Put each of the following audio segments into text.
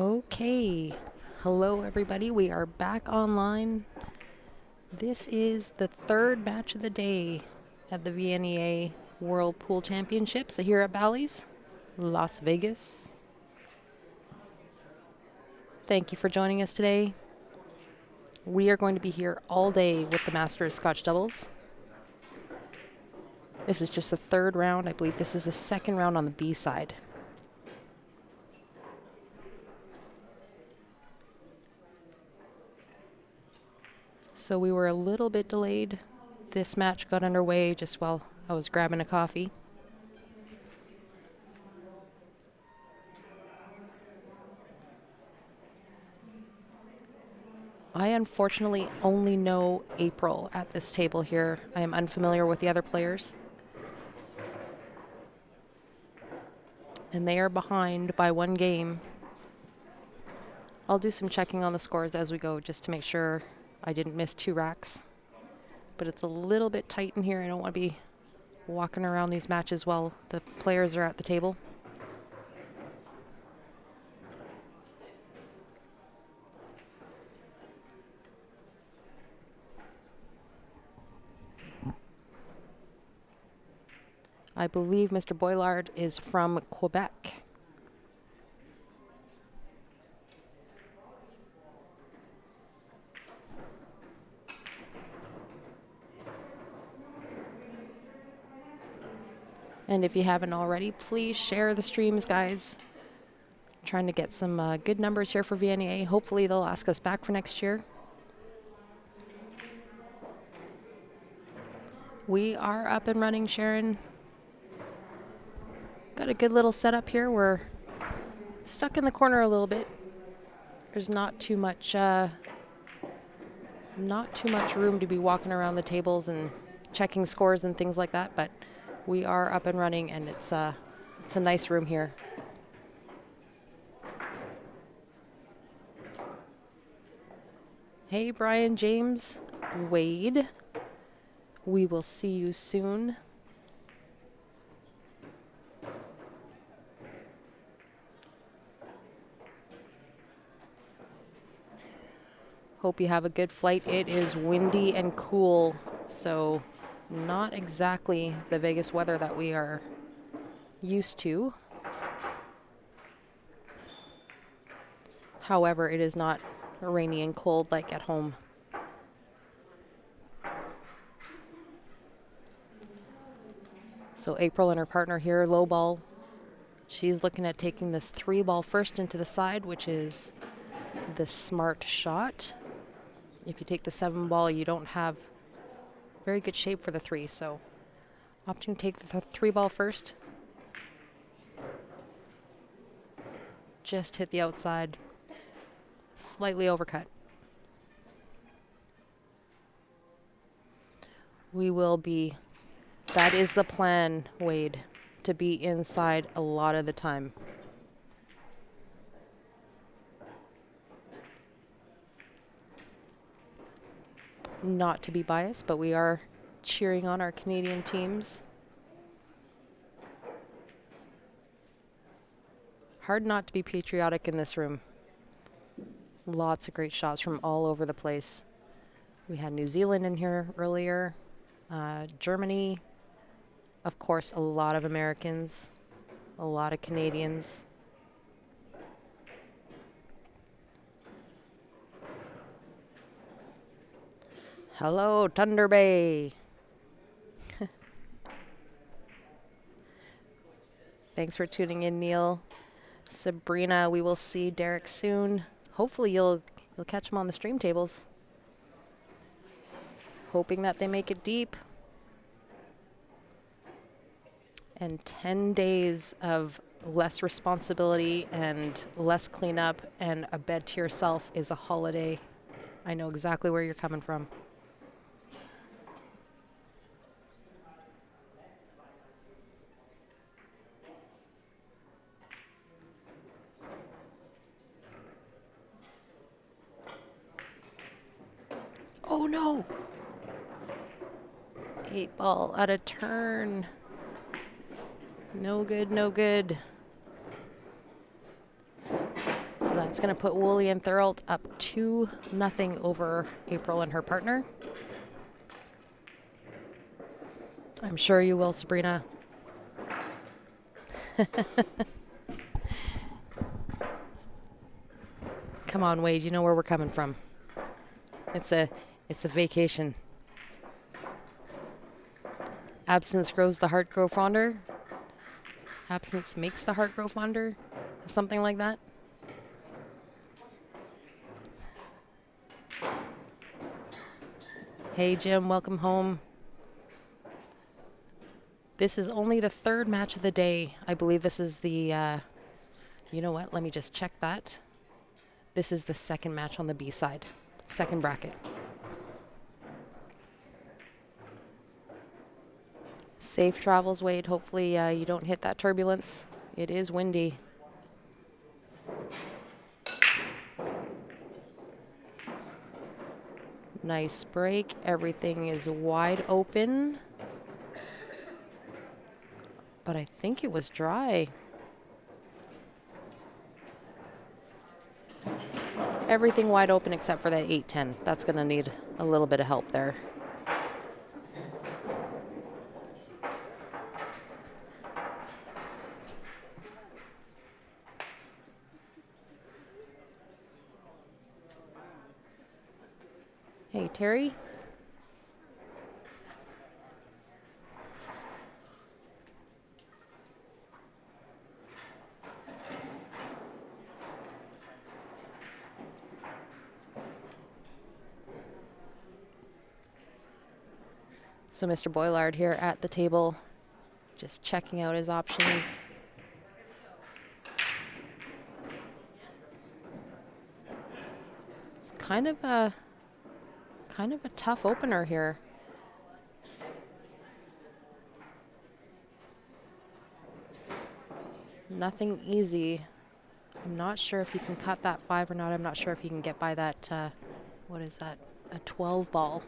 Okay, hello everybody. We are back online. This is the third match of the day at the VNEA World Pool Championships here at Ballys, Las Vegas. Thank you for joining us today. We are going to be here all day with the Masters Scotch Doubles. This is just the third round. I believe this is the second round on the B side. So we were a little bit delayed. This match got underway just while I was grabbing a coffee. I unfortunately only know April at this table here. I am unfamiliar with the other players. And they are behind by one game. I'll do some checking on the scores as we go just to make sure I didn't miss 2 racks. But it's a little bit tight in here. I don't want to be walking around these matches while the players are at the table. I believe Mr. Boilard is from Quebec. And if you haven't already, please share the streams, guys. I'm trying to get some good numbers here for VNEA. Hopefully they'll ask us back for next year. We are up and running, Sharon. Got a good little setup here. We're stuck in the corner a little bit. There's not too much room to be walking around the tables and checking scores and things like that, but we are up and running, and it's a nice room here. Hey, Brian, James, Wade. We will see you soon. Hope you have a good flight. It is windy and cool, so not exactly the Vegas weather that we are used to. However, it is not rainy and cold like at home. So April and her partner here, low ball. She's looking at taking this 3-ball first into the side, which is the smart shot. If you take the 7-ball, you don't have very good shape for the 3, so opting to take the 3-ball first. Just hit the outside, slightly overcut. That is the plan, Wade, to be inside a lot of the time. Not to be biased, but we are cheering on our Canadian teams. Hard not to be patriotic in this room. Lots of great shots from all over the place. We had New Zealand in here earlier, Germany, of course, a lot of Americans, a lot of Canadians. Hello, Thunder Bay. Thanks for tuning in, Neil. Sabrina, we will see Derek soon. Hopefully you'll catch him on the stream tables. Hoping that they make it deep. And 10 days of less responsibility and less cleanup and a bed to yourself is a holiday. I know exactly where you're coming from. Oh no! 8-ball out of turn. No good, no good. So that That's going to put Woolley and Thurlt up 2-0 over April and her partner. I'm sure you will, Sabrina. Come on, Wade, you know where we're coming from. It's a vacation. Absence grows the heart grow fonder. Absence makes the heart grow fonder. Something like that. Hey, Jim, welcome home. This is only the third match of the day. I believe this is the, you know what? Let me just check that. This is the second match on the B side, second bracket. Safe travels, Wade. Hopefully you don't hit that turbulence. It is windy. Nice break. Everything is wide open. But I think it was dry. Everything wide open except for that 8-10. That's going to need a little bit of help there. Hey, Terry. So Mr. Boylard here at the table, just checking out his options. It's kind of a tough opener here. Nothing easy. I'm not sure if he can cut that 5 or not. I'm not sure if he can get by that, what is that, a 12 ball.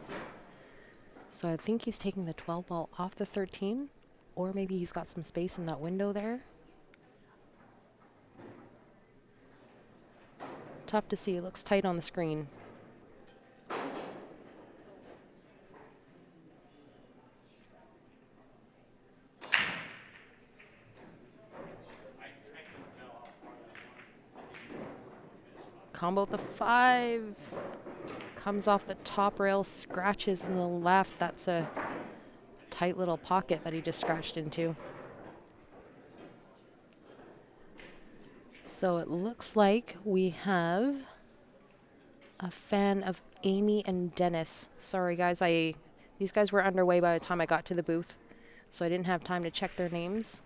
So I think he's taking the 12 ball off the 13, or maybe he's got some space in that window there. Tough to see. It looks tight on the screen. Combo the 5. Comes off the top rail, scratches in the left. That's a tight little pocket that he just scratched into. So it looks like we have a fan of Amy and Dennis. Sorry, guys. These guys were underway by the time I got to the booth, so I didn't have time to check their names.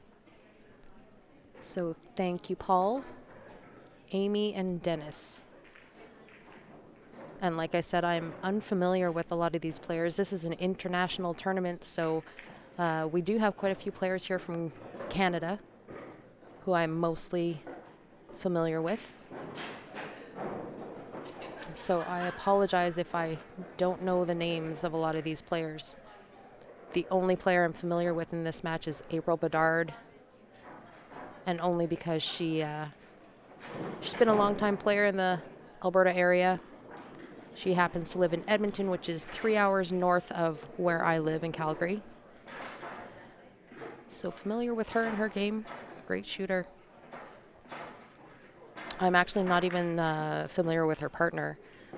So thank you, Paul. Amy and Dennis. And like I said, I'm unfamiliar with a lot of these players. This is an international tournament, so we do have quite a few players here from Canada who I'm mostly familiar with. So I apologize if I don't know the names of a lot of these players. The only player I'm familiar with in this match is April Bedard, and only because she's been a long-time player in the Alberta area. She happens to live in Edmonton, which is 3 hours north of where I live in Calgary. So familiar with her and her game. Great shooter. I'm actually not even familiar with her partner.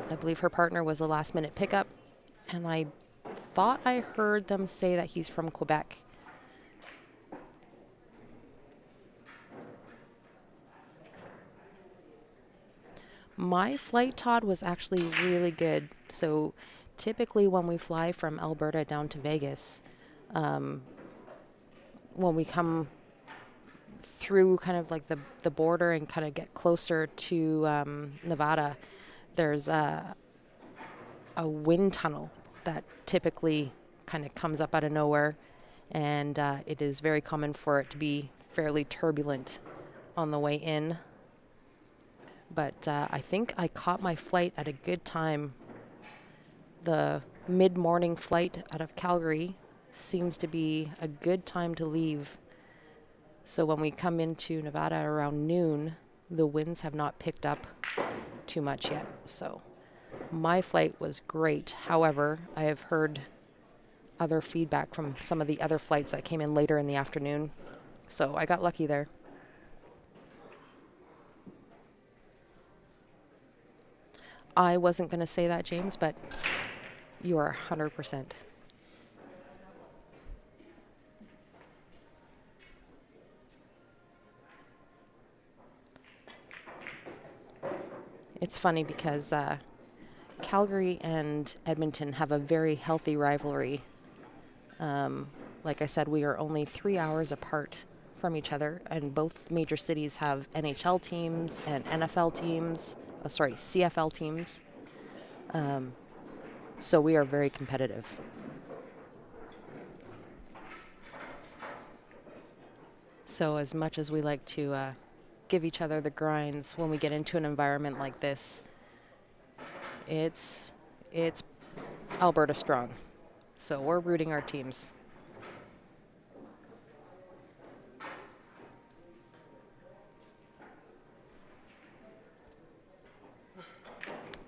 I believe her partner was a last-minute pickup, and I thought I heard them say that he's from Quebec. My flight, Todd, was actually really good. So typically when we fly from Alberta down to Vegas, when we come through kind of like the border and kind of get closer to Nevada, there's a wind tunnel that typically kind of comes up out of nowhere, and it is very common for it to be fairly turbulent on the way in. But I think I caught my flight at a good time. The mid-morning flight out of Calgary seems to be a good time to leave. So when we come into Nevada around noon, the winds have not picked up too much yet. So my flight was great. However, I have heard other feedback from some of the other flights that came in later in the afternoon. So I got lucky there. I wasn't going to say that, James, but you are 100%. It's funny because Calgary and Edmonton have a very healthy rivalry. Like I said, we are only 3 hours apart from each other, and both major cities have NHL teams and NFL teams, CFL teams. So we are very competitive. So as much as we like to give each other the grinds when we get into an environment like this, it's Alberta strong. So we're rooting our teams.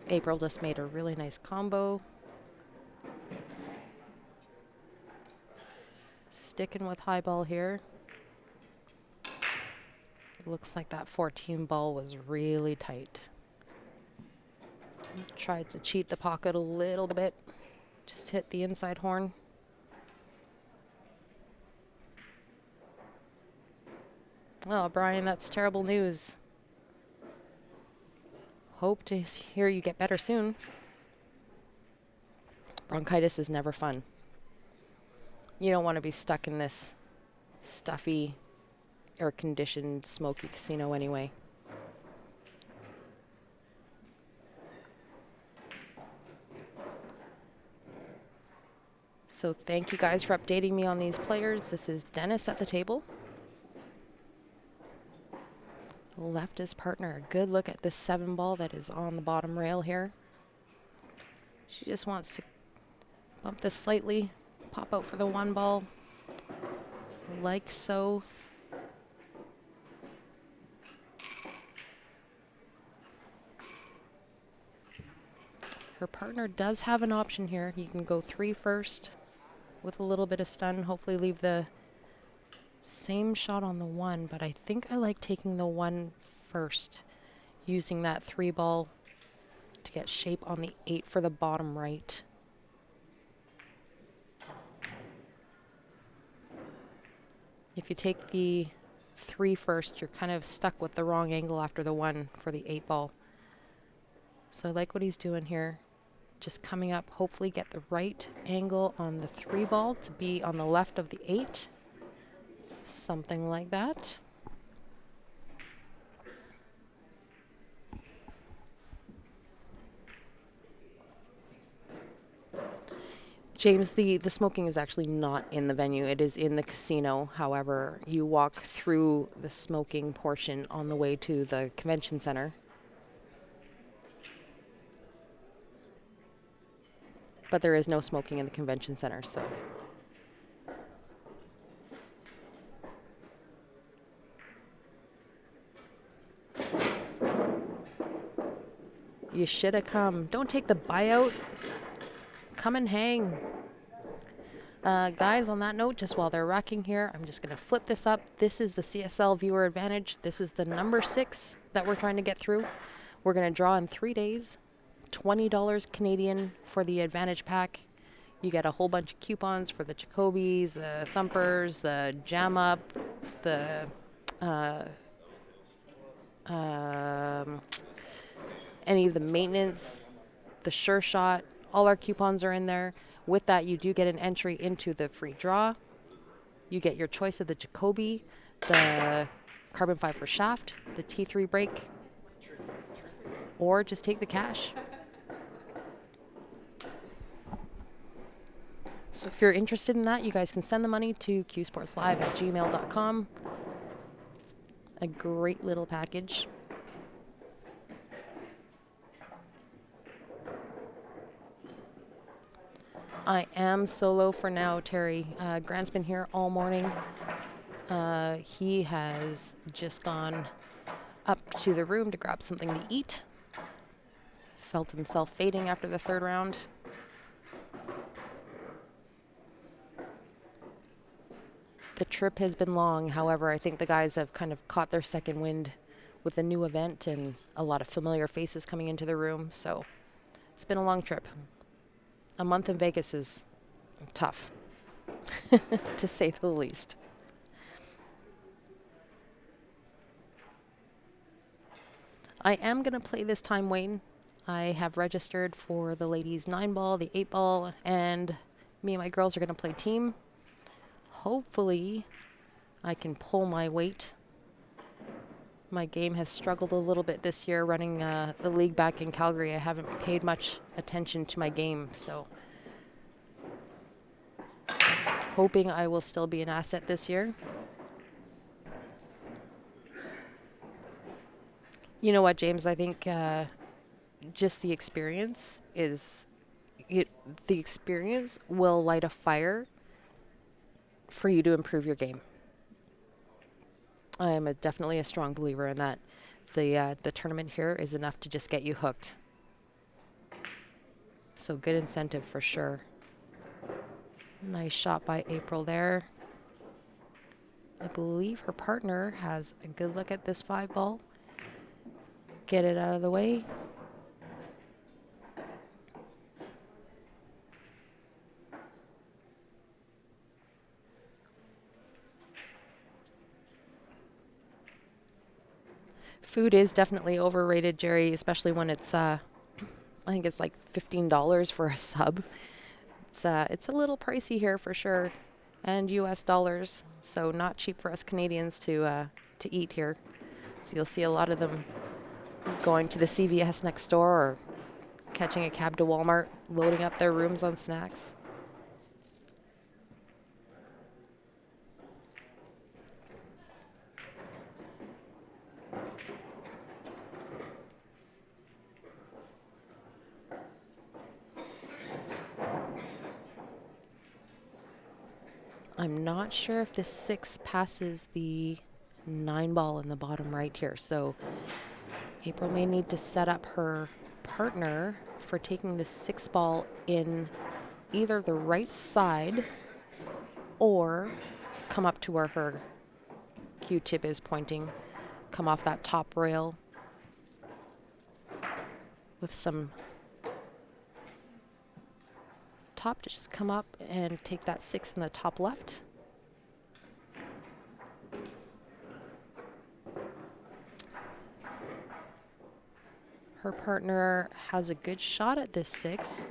April just made a really nice combo. Sticking with high ball here. It looks like that 14 ball was really tight. Tried to cheat the pocket a little bit. Just hit the inside horn. Oh, Brian, that's terrible news. Hope to hear you get better soon. Bronchitis is never fun. You don't want to be stuck in this stuffy, air-conditioned, smoky casino anyway. So thank you guys for updating me on these players. This is Dennis at the table. Left his partner a good look at this 7 ball that is on the bottom rail here. She just wants to bump this slightly, pop out for the 1 ball, like so. Her partner does have an option here. You can go 3 first with a little bit of stun, hopefully leave the same shot on the 1, but I think I like taking the 1 first, using that 3 ball to get shape on the 8 for the bottom right. If you take the 3 first, you're kind of stuck with the wrong angle after the 1 for the 8 ball. So I like what he's doing here. Just coming up, hopefully get the right angle on the 3 ball to be on the left of the 8. Something like that. James, the smoking is actually not in the venue. It is in the casino. However, you walk through the smoking portion on the way to the convention center. But there is no smoking in the convention center, so. You should have come. Don't take the buyout. Come and hang. Guys, on that note, just while they're racking here, I'm just going to flip this up. This is the CSL viewer advantage. This is the number 6 that we're trying to get through. We're going to draw in 3 days. $20 Canadian for the advantage pack. You get a whole bunch of coupons for the Jacobys, the Thumpers, the Jam Up, the any of the maintenance, the Sure Shot. All our coupons are in there. With that, you do get an entry into the free draw. You get your choice of the Jacoby, the carbon fiber shaft, the T3 brake, or just take the cash. So if you're interested in that, you guys can send the money to qsportslive@gmail.com. A great little package. I am solo for now, Terry. Grant's been here all morning. He has just gone up to the room to grab something to eat. Felt himself fading after the third round. The trip has been long. However, I think the guys have kind of caught their second wind with a new event and a lot of familiar faces coming into the room. So it's been a long trip. A month in Vegas is tough, to say the least. I am going to play this time, Wayne. I have registered for the ladies 9-ball, the 8-ball, and me and my girls are going to play team. Hopefully, I can pull my weight. My game has struggled a little bit this year running the league back in Calgary. I haven't paid much attention to my game, so hoping I will still be an asset this year. You know what, James? I think just the experience the experience will light a fire for you to improve your game. I am definitely a strong believer in that. The tournament here is enough to just get you hooked. So good incentive for sure. Nice shot by April there. I believe her partner has a good look at this 5-ball. Get it out of the way. Food is definitely overrated, Jerry, especially when it's, I think it's like $15 for a sub. It's a little pricey here for sure, and US dollars, so not cheap for us Canadians to eat here. So you'll see a lot of them going to the CVS next door or catching a cab to Walmart, loading up their rooms on snacks. I'm not sure if this 6 passes the 9-ball in the bottom right here. So April may need to set up her partner for taking the 6-ball in either the right side or come up to where her Q-tip is pointing, come off that top rail with some top to just come up and take that 6 in the top left. Her partner has a good shot at this 6.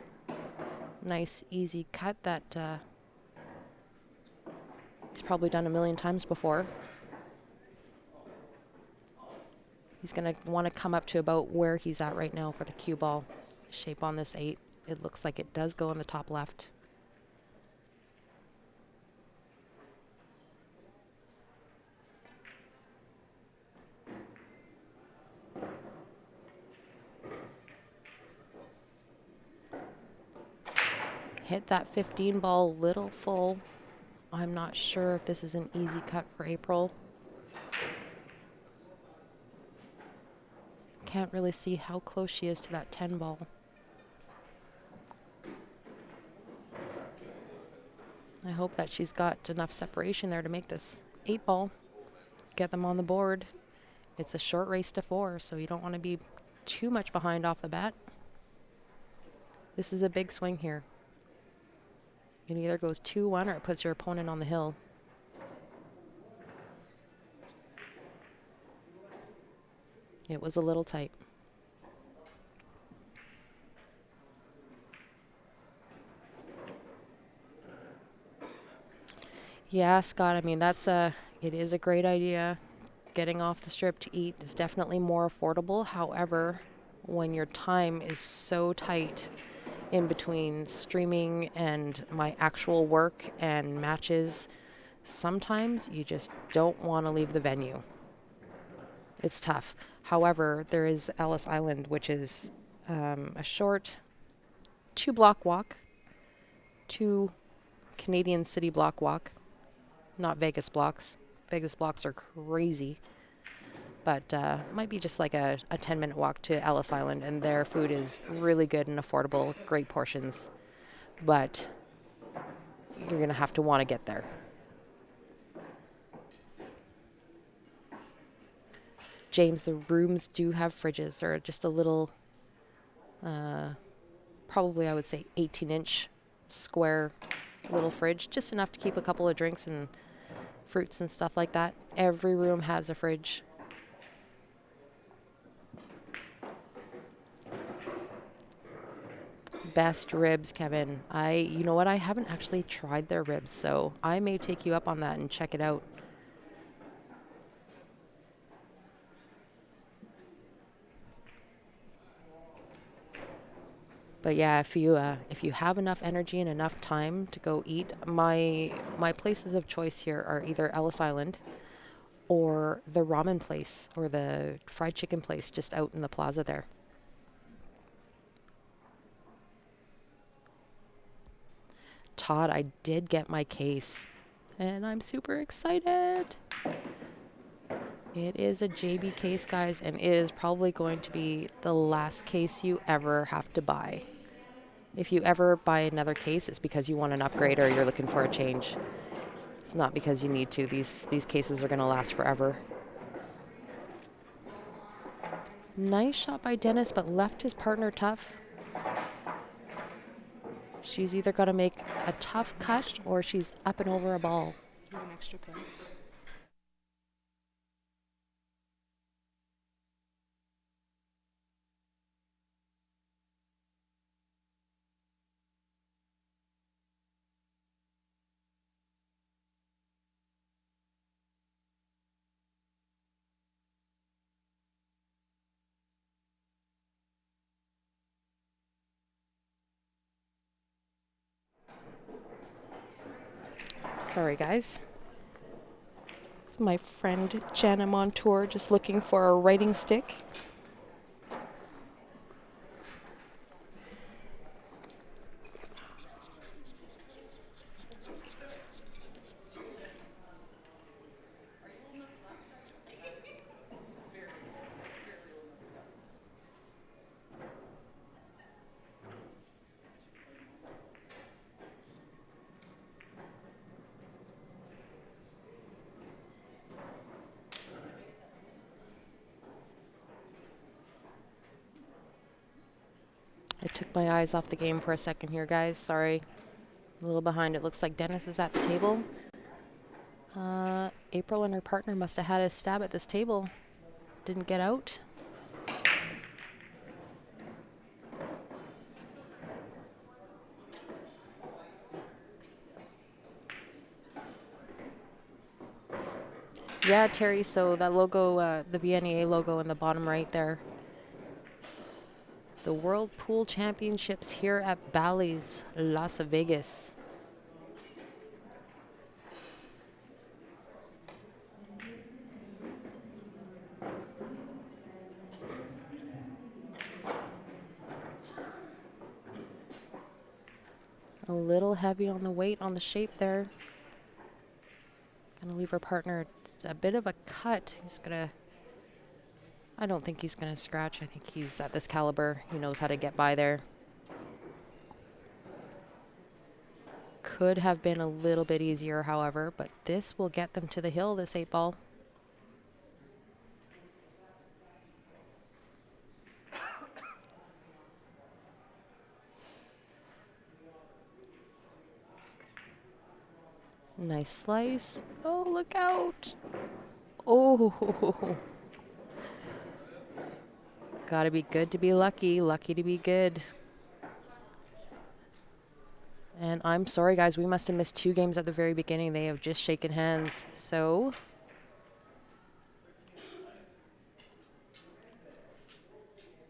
Nice, easy cut that he's probably done a million times before. He's going to want to come up to about where he's at right now for the cue ball shape on this 8. It looks like it does go in the top left. Hit that 15 ball little full. I'm not sure if this is an easy cut for April. Can't really see how close she is to that 10 ball. I hope that she's got enough separation there to make this 8 ball, get them on the board. It's a short race to 4, so you don't want to be too much behind off the bat. This is a big swing here. It either goes 2-1 or it puts your opponent on the hill. It was a little tight. Yeah, Scott, I mean, it is a great idea. Getting off the strip to eat is definitely more affordable. However, when your time is so tight in between streaming and my actual work and matches, sometimes you just don't want to leave the venue. It's tough. However, there is Ellis Island, which is a short 2-block walk, 2 Canadian city block walk, not Vegas blocks. Vegas blocks are crazy. but might be just like a 10-minute walk to Ellis Island, and their food is really good and affordable, great portions, but you're going to have to want to get there. James, the rooms do have fridges. They're just a little, probably I would say 18-inch square little fridge, just enough to keep a couple of drinks and fruits and stuff like that. Every room has a fridge. Best ribs, Kevin. You know what? I haven't actually tried their ribs, so I may take you up on that and check it out. But yeah, if you have enough energy and enough time to go eat, my places of choice here are either Ellis Island or the ramen place or the fried chicken place just out in the plaza there. Todd, I did get my case, and I'm super excited. It is a JB case, guys, and it is probably going to be the last case you ever have to buy. If you ever buy another case, it's because you want an upgrade or you're looking for a change. It's not because you need to. These cases are going to last forever. Nice shot by Dennis, but left his partner tough. She's either got to make a tough cut or she's up and over a ball. Do an extra pin. Sorry, guys. It's my friend Jana Montour just looking for a writing stick. I took my eyes off the game for a second here, guys. Sorry. A little behind. It looks like Dennis is at the table. April and her partner must have had a stab at this table. Didn't get out. Yeah, Terry, so that logo, the VNEA logo in the bottom right there. The World Pool Championships here at Ballys, Las Vegas. A little heavy on the weight, on the shape there. Gonna leave her partner just a bit of a cut. I don't think he's gonna scratch. I think he's at this caliber. He knows how to get by there. Could have been a little bit easier, however, but this will get them to the hill, this 8-ball. Nice slice. Oh, look out. Oh. Gotta be good to be lucky. Lucky to be good. And I'm sorry, guys. We must have missed 2 games at the very beginning. They have just shaken hands. So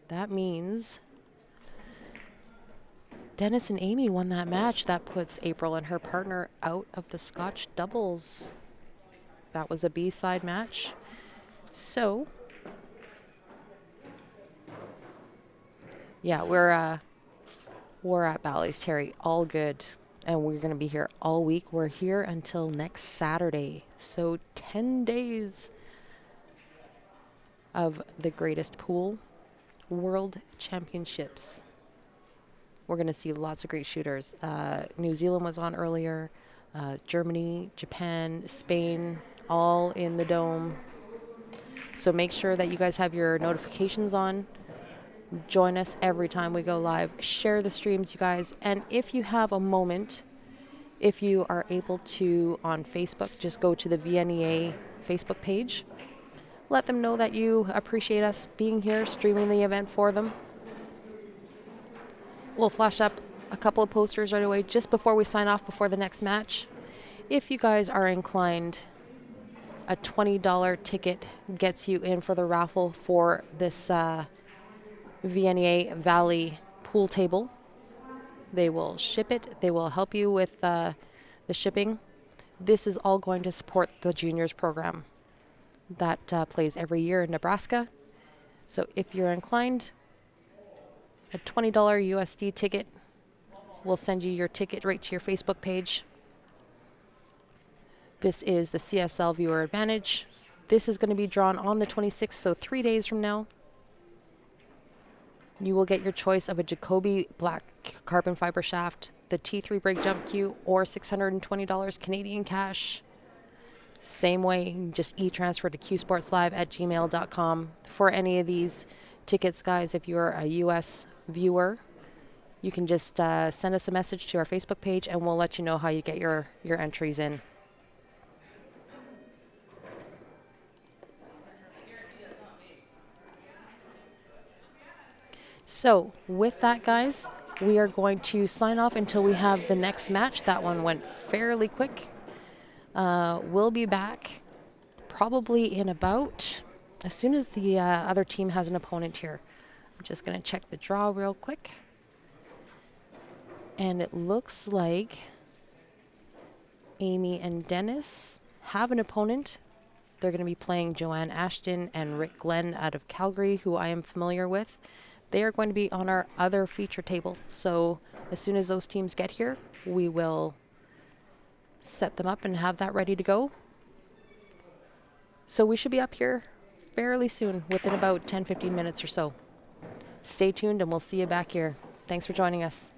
that means Dennis and Amy won that match. That puts April and her partner out of the Scotch doubles. That was a B-side match. So, yeah, we're at Ballys, Terry. All good. And we're going to be here all week. We're here until next Saturday. So 10 days. of the greatest pool world championships. We're going to see lots of great shooters. New Zealand was on earlier, Germany, Japan, Spain, all in the dome. So make sure that you guys have your notifications on. Join us every time we go live. Share the streams, you guys. And if you have a moment, if you are able to on Facebook, just go to the VNEA Facebook page. Let them know that you appreciate us being here, streaming the event for them. We'll flash up a couple of posters right away just before we sign off before the next match. If you guys are inclined, a $20 ticket gets you in for the raffle for this VNEA Valley pool table. They will ship it. They will help you with the shipping. This is all going to support the juniors program that plays every year in Nebraska. So if you're inclined, a $20 USD ticket will send you your ticket right to your Facebook page. This is the CSL Viewer Advantage. This is going to be drawn on the 26th, so 3 days from now. You will get your choice of a Jacoby black carbon fiber shaft, the T3 brake jump cue, or $620 Canadian cash. Same way, just e-transfer to qsportslive@gmail.com. For any of these tickets, guys, if you're a U.S. viewer, you can just send us a message to our Facebook page and we'll let you know how you get your entries in. So with that, guys, we are going to sign off until we have the next match. That one went fairly quick. We'll be back probably in about, as soon as the other team has an opponent here. I'm just going to check the draw real quick. And it looks like Amy and Dennis have an opponent. They're going to be playing Joanne Ashton and Rick Glenn out of Calgary, who I am familiar with. They are going to be on our other feature table. So as soon as those teams get here, we will set them up and have that ready to go. So we should be up here fairly soon, within about 10-15 minutes or so. Stay tuned and we'll see you back here. Thanks for joining us.